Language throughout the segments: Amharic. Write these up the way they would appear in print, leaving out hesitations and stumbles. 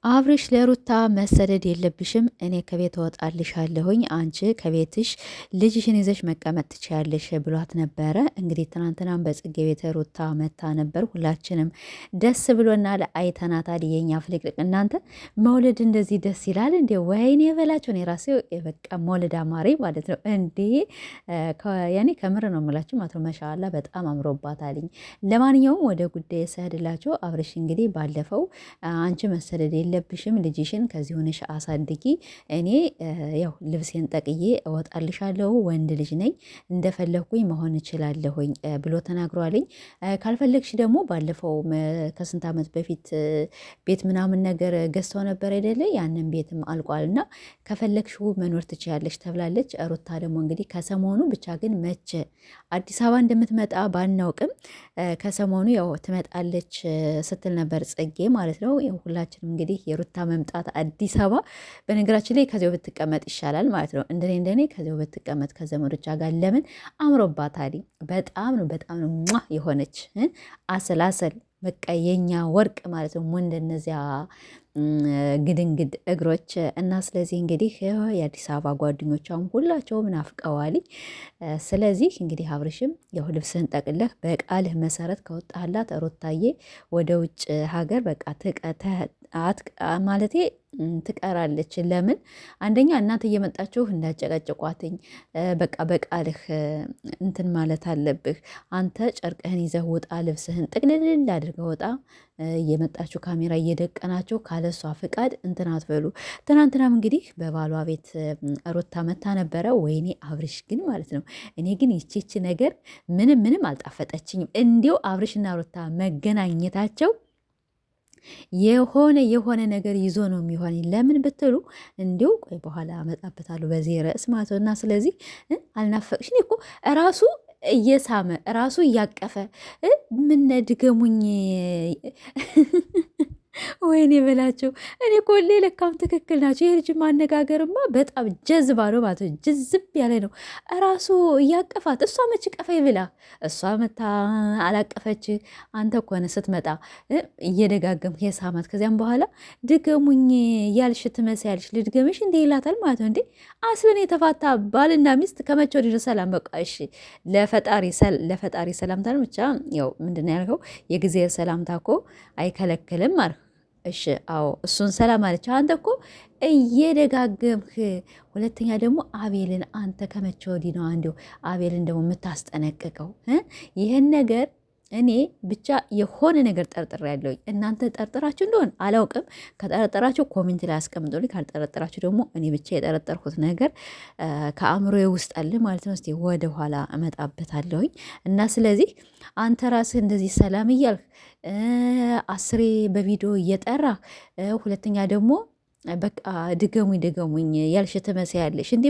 አብርሽ ለሩታ መሰደድ የለብሽም፣ እኔ ከቤት እወጣልሻለሁኝ፣ አንቺ ከቤትሽ ልጅሽን ይዘሽ መቀመጥ ትችያለሽ ብሏት ነበረ። እንግዲህ ትናንትናም በጽጌ ቤት ሩታ መታ ነበር። ሁላችንም ደስ ብሎናል፣ አይተናታል። የኛ ፍልቅልቅ እናንተ መውለድ እንደዚህ ደስ ይላል እንዴ? ወይኔ የበላቸው እኔ ራሴ በቃ መውለድ አማሬ ማለት ነው እንዴ! ያኔ ከምር ነው የምላችሁ ማለት ነው። መሻላ በጣም አምሮባታልኝ። ለማንኛውም ወደ ጉዳይ ስሄድላቸው አብርሽ እንግዲህ ባለፈው አንቺ መሰደድ የለብሽም ልጅሽን ከዚህ ሆነሽ አሳድጊ፣ እኔ ያው ልብሴን ጠቅዬ እወጣልሻለሁ፣ ወንድ ልጅ ነኝ፣ እንደፈለግኩኝ መሆን እችላለሁኝ ብሎ ተናግሯልኝ። ካልፈለግሽ ደግሞ ባለፈው ከስንት ዓመት በፊት ቤት ምናምን ነገር ገዝተው ነበር አይደለ? ያንን ቤትም አልቋልና ከፈለግሽው መኖር ትችያለሽ ተብላለች። ሩታ ደግሞ እንግዲህ ከሰሞኑ ብቻ ግን መቼ አዲስ አበባ እንደምትመጣ ባናውቅም ከሰሞኑ ያው ትመጣለች ስትል ነበር ጽጌ ማለት ነው። ሁላችንም እንግዲህ የሩታ መምጣት አዲስ አበባ በነገራችን ላይ ከዚያው ብትቀመጥ ይሻላል ማለት ነው። እንደኔ ከዚያው ብትቀመጥ ከዘመዶቿ ጋር ለምን አምሮባታል። በጣም ነው የሆነች አሰላሰል በቃ የኛ ወርቅ ማለት ነው። እንደነዚያ ግድንግድ እግሮች እና ስለዚህ እንግዲህ የአዲስ አበባ ጓደኞቿም ሁላቸውም ናፍቀዋል። ስለዚህ እንግዲህ አብርሽም ያው ልብስህን ጠቅለህ በቃልህ መሰረት ከወጣህላት ሩታዬ ወደ ውጭ ሀገር በቃ ማለቴ ትቀራለች። ለምን አንደኛ እናንተ እየመጣችሁ እንዳጨቀጭቋትኝ በቃ በቃልህ እንትን ማለት አለብህ። አንተ ጨርቅህን ይዘህ ውጣ፣ ልብስህን ጥቅልል አድርገህ ውጣ። እየመጣችሁ ካሜራ እየደቀናችሁ ካለሷ ፍቃድ እንትን አትበሉ። ትናንትናም እንግዲህ በባሏ ቤት ሩታ መታ ነበረ። ወይኔ አብርሽ ግን ማለት ነው እኔ ግን ይቺ ነገር ምንም አልጣፈጠችኝም። እንዲው አብርሽና ሩታ መገናኘታቸው የሆነ ነገር ይዞ ነው የሚሆን። ለምን ብትሉ እንዲሁ ቆይ በኋላ አመጣበታለሁ በዚህ ርዕስ ማለት ነው። እና ስለዚህ አልናፈቅሽኝ እኮ ራሱ እየሳመ ራሱ እያቀፈ ምን ድገሙኝ ወይኔ በላቸው። እኔ ኮሌ ለካም ትክክል ናቸው። ይህ ልጅ ማነጋገርማ በጣም ጀዝባ ነው ማለት ነው። ጅዝብ ያለ ነው። ራሱ እያቀፋት እሷ መች ቀፈኝ ብላ እሷ መታ አላቀፈች። አንተ ኮነ ስትመጣ እየደጋገምክ የሳማት ከዚያም በኋላ ድገሙኝ ያልሽ ትመስያለሽ። ልድገምሽ እንዲህ ይላታል ማለት ነው። እንዴ አስለን የተፋታ ባልና ሚስት ከመቼው ድረስ ሰላም በቃ እሺ፣ ለፈጣሪ ሰላምታ ነው ብቻ። ያው ምንድን ነው ያልከው? የጊዜ ሰላምታ እኮ አይከለክልም አልክ። እሺ አዎ እሱን ሰላም አለች። አንተ እኮ እየደጋገምክ ሁለተኛ ደግሞ አቤልን አንተ ከመቼ ወዲህ ነው እንዲሁ አቤልን ደግሞ የምታስጠነቅቀው? ይህን ነገር እኔ ብቻ የሆነ ነገር ጠርጥር ያለውኝ እናንተ ጠርጥራችሁ እንደሆን አላውቅም። ከጠረጠራችሁ ኮሜንት ላይ አስቀምጡልኝ። ካልጠረጠራችሁ ደግሞ እኔ ብቻ የጠረጠርኩት ነገር ከአእምሮዬ ውስጥ አለ ማለት ነው። እስኪ ወደኋላ እመጣበታለሁኝ እና ስለዚህ አንተ ራስህ እንደዚህ ሰላም እያልክ አስሬ በቪዲዮ እየጠራ ሁለተኛ ደግሞ በቃ ድገሙኝ ያልሽ ትመስያለሽ። እንዲ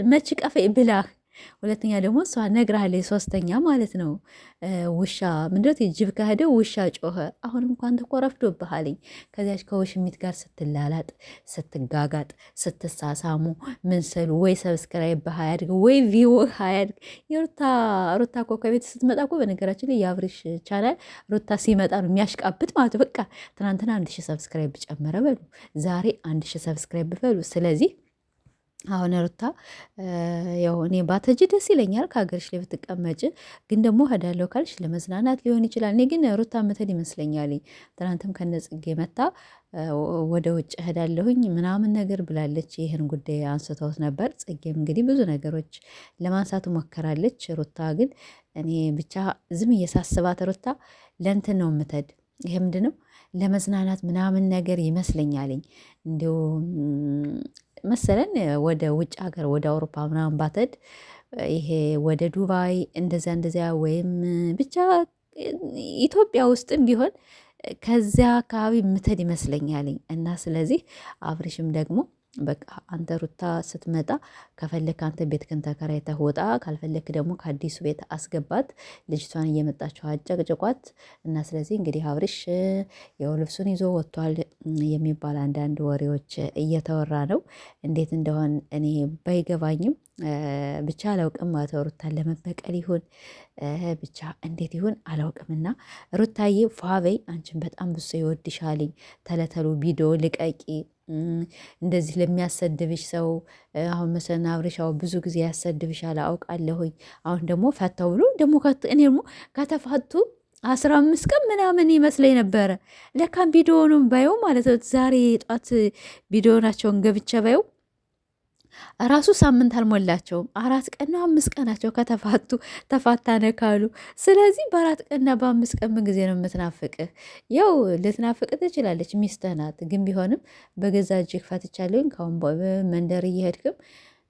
መች ቀፈ ብላህ ሁለተኛ ደግሞ እሷ ነግራለች። ሶስተኛ ማለት ነው ውሻ ምንድት ጅብ ካሄደ ውሻ ጮኸ። አሁን እንኳን ተኮረፍዶብሃልኝ። ከዚያች ከውሽሚት ጋር ስትላላጥ ስትጋጋጥ ስትሳሳሙ ምን ስሉ ወይ ሰብስክራይብ ባያድግ ወይ ቪው አያድግ። ሩታ እኮ ከቤት ስትመጣ እኮ በነገራችን ላይ የአብርሽ ቻናል ሩታ ሲመጣ ነው የሚያሽቃብጥ ማለት በቃ ትናንትና 1000 ሰብስክራይብ ጨመረ በሉ፣ ዛሬ 1000 ሰብስክራይብ በሉ። ስለዚህ አሁን ሩታ ያው እኔ ባተጅ ደስ ይለኛል ከሀገርሽ ላይ ብትቀመጭ፣ ግን ደግሞ እሄዳለሁ ካልሽ ለመዝናናት ሊሆን ይችላል። እኔ ግን ሩታ ምትል ይመስለኛል። ትናንትም ከነጽጌ መታ ወደ ውጭ እሄዳለሁኝ ምናምን ነገር ብላለች። ይህን ጉዳይ አንስተውት ነበር። ጽጌም እንግዲህ ብዙ ነገሮች ለማንሳት ሞከራለች። ሩታ ግን እኔ ብቻ ዝም እየሳስባት ሩታ ለእንትን ነው የምትሄድ። ይሄ ምንድን ነው ለመዝናናት ምናምን ነገር ይመስለኛልኝ እንዲሁ መሰለን ወደ ውጭ ሀገር ወደ አውሮፓ ምናምን ባትሄድ ይሄ ወደ ዱባይ እንደዚያ ወይም ብቻ ኢትዮጵያ ውስጥም ቢሆን ከዚያ አካባቢ ምትሄድ ይመስለኛልኝ። እና ስለዚህ አብርሽም ደግሞ በቃ አንተ ሩታ ስትመጣ ከፈለክ አንተ ቤትህን ተከራይተህ ወጣ፣ ካልፈለክ ደግሞ ከአዲሱ ቤት አስገባት። ልጅቷን እየመጣችሁ አጨቅጭቋት እና ስለዚህ እንግዲህ አብርሽ ያው ልብሱን ይዞ ወጥቷል የሚባል አንዳንድ ወሬዎች እየተወራ ነው። እንዴት እንደሆን እኔ ባይገባኝም ብቻ አላውቅም። ማለት ሩታን ለመበቀል ይሁን ብቻ እንዴት ይሁን አላውቅምና ሩታዬ ፏበይ አንቺን በጣም ብሶ ይወድሻልኝ። ተለተሉ ቪዲዮ ልቀቂ እንደዚህ ለሚያሰድብሽ ሰው አሁን መሰለና አብርሻው ብዙ ጊዜ ያሰድብሻል አውቃለሁኝ። አሁን ደግሞ ፈተው ብሎ ደግሞ እኔ ደግሞ ከተፋቱ 15 ቀን ምናምን ይመስለኝ ነበረ። ለካም ቪዲዮንም ባየው ማለት ነው ዛሬ ጧት ቪዲዮ ናቸውን ገብቼ ባየው ራሱ ሳምንት አልሞላቸውም። 4 ቀንና 5 ቀናቸው ከተፋቱ ተፋታነ ካሉ። ስለዚህ በ4 ቀንና በ5 ቀን ምን ጊዜ ነው የምትናፍቅህ? ያው ልትናፍቅ ትችላለች፣ ሚስትህ ናት። ግን ቢሆንም በገዛ እጅህ ፈትቻለሁኝ ካሁን መንደር እየሄድክም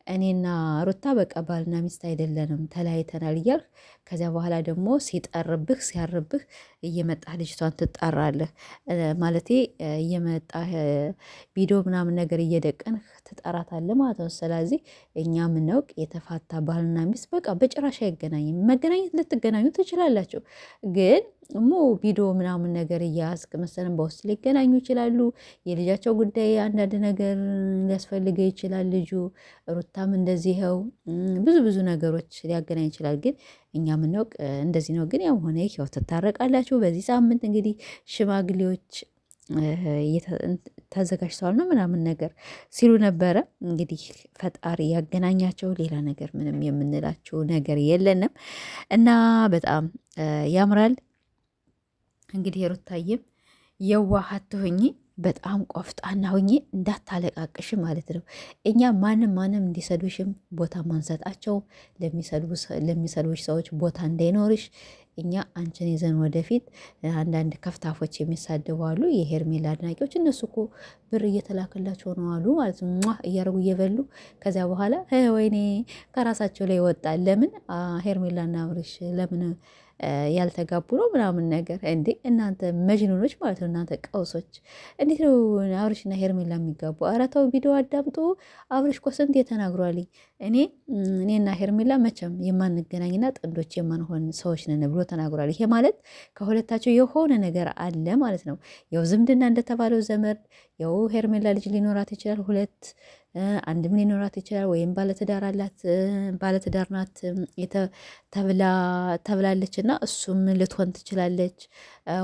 እኔና ሩታ በቃ ባልና ሚስት አይደለንም ተለያይተናል እያልክ ከዚያ በኋላ ደግሞ ሲጠርብህ ሲያርብህ እየመጣህ ልጅቷን ትጠራለህ። ማለቴ እየመጣህ ቪዲዮ ምናምን ነገር እየደቀንህ ትጠራታለህ ማለት ነው። ስለዚህ እኛ የምናውቅ የተፋታ ባልና ሚስት በቃ በጭራሽ አይገናኝም። መገናኘት ልትገናኙ ትችላላችሁ፣ ግን ሞ ቪዲዮ ምናምን ነገር እያያዝክ መሰለን በውስጥ ሊገናኙ ይችላሉ። የልጃቸው ጉዳይ አንዳንድ ነገር ሊያስፈልገው ይችላል ልጁ። ሩታም እንደዚህው ብዙ ብዙ ነገሮች ሊያገናኝ ይችላል። ግን እኛ የምናውቅ እንደዚህ ነው። ግን ያው ሆነ ያው ትታረቃላችሁ። በዚህ ሳምንት እንግዲህ ሽማግሌዎች ተዘጋጅተዋል ነው ምናምን ነገር ሲሉ ነበረ። እንግዲህ ፈጣሪ ያገናኛቸው። ሌላ ነገር ምንም የምንላችሁ ነገር የለንም እና በጣም ያምራል። እንግዲህ የሩታዬም የዋሃት ሆኜ በጣም ቆፍጣና ሆኜ እንዳታለቃቅሽ ማለት ነው። እኛ ማንም እንዲሰዱሽም ቦታ ማንሰጣቸው፣ ለሚሰዱሽ ሰዎች ቦታ እንዳይኖርሽ እኛ አንቺን ይዘን ወደፊት። አንዳንድ ከፍታፎች የሚሳደቡ አሉ፣ የሄርሜላ አድናቂዎች። እነሱ እኮ ብር እየተላከላቸው ነው አሉ ማለት ነው እያደረጉ እየበሉ። ከዚያ በኋላ ወይኔ ከራሳቸው ላይ ይወጣል። ለምን ሄርሜላና አብርሽ ለምን ያልተጋቡ ነው ምናምን ነገር። እንዴ እናንተ መጅኑኖች ማለት ነው፣ እናንተ ቀውሶች። እንዴት ነው አብርሽና ሄርሜላ የሚጋቡ? ኧረ ተው ቪዲዮ አዳምጡ። አብርሽ እኮ ስንት የተናግሯልኝ እኔና ሄርሜላ መቼም የማንገናኝና ጥንዶች የማንሆን ሰዎች ነን ብሎ ተናግሯል። ይሄ ማለት ከሁለታቸው የሆነ ነገር አለ ማለት ነው። ያው ዝምድና እንደተባለው ዘመድ ያው ሄርሜላ ልጅ ሊኖራት ይችላል፣ ሁለት አንድም ሊኖራት ይችላል። ወይም ባለትዳር አላት፣ ባለትዳር ናት ተብላለች እና እሱም ልትሆን ትችላለች።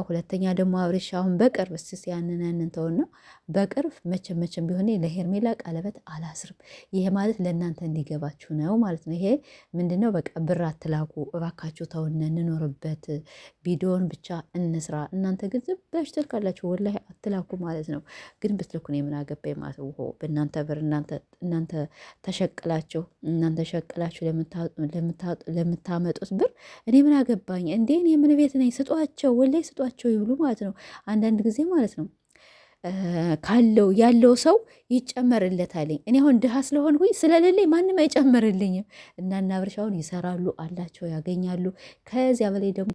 ሁለተኛ ደግሞ አብርሽ አሁን በቅርብ እስስ ያንን ተውና በቅርብ መቼም ቢሆን ለሄርሜላ ቀለበት አላስርም። ይሄ ማለት ለእናንተ እንዲገባችሁ ነው ማለት ነው። ይሄ ምንድነው? በቃ ብር አትላኩ እባካችሁ፣ ተውነ እንኖርበት፣ ቪዲዮን ብቻ እንስራ። እናንተ ግን ዝም ብላችሁ ትልካላችሁ፣ ወላሂ አትላኩ ማለት ነው። ግን ብትልኩ ነው የምን አገባኝ ማለት ነው። በእናንተ ብር እናንተ ተሸቅላችሁ ለምታመጡት ብር እኔ ምን አገባኝ እንዴ? እኔ ምን ቤት ነኝ? ስጧቸው፣ ወላሂ ስጧቸው ይብሉ ማለት ነው። አንዳንድ ጊዜ ማለት ነው ካለው ያለው ሰው ይጨመርለታልኝ። እኔ አሁን ድሃ ስለሆንኩኝ ስለሌለኝ ማንም አይጨምርልኝም። እና አብርሽ አሁን ይሰራሉ አላቸው፣ ያገኛሉ። ከዚያ በላይ ደግሞ